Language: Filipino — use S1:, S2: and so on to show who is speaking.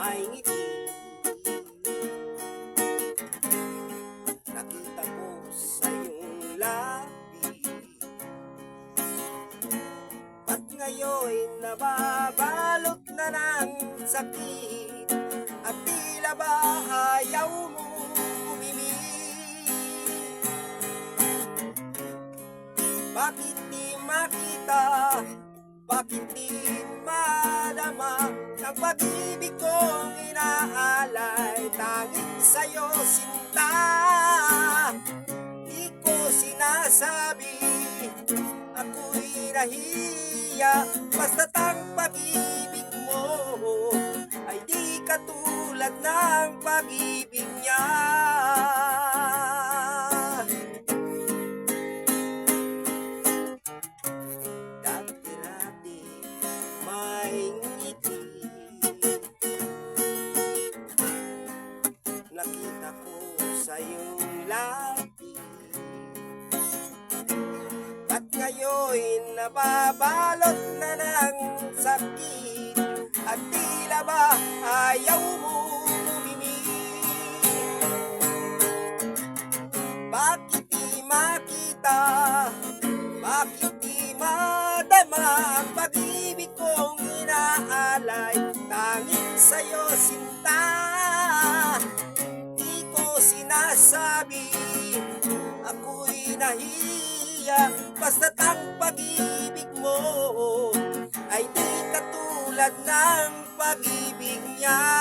S1: may ngiti. Nakita ko sa iyong labi, at ngayon nababalot na ng sakit, at tila ba ayaw mo umimik. Bakit di makita, bakit di madama ang pag-ibig kong inaalay, tanging sa'yo sinta. Di ko sinasabi, ako'y nahiya, basta't ang pag-ibig mo ay di katulad ng pag-ibig niya. Dati-dati may ngiti, nakita ko sa iyong labi, at ngayon nababalot na ng sakit, at tila ba ayaw mo umimik. Bakit di makita, bakit di madama ang pag-ibig kong inaalay, tanging sa'yo sinta. Di ko sinasabi, ako'y nahiya, basta't ang pag-ibig mo ay di katulad ng pag-ibig niya.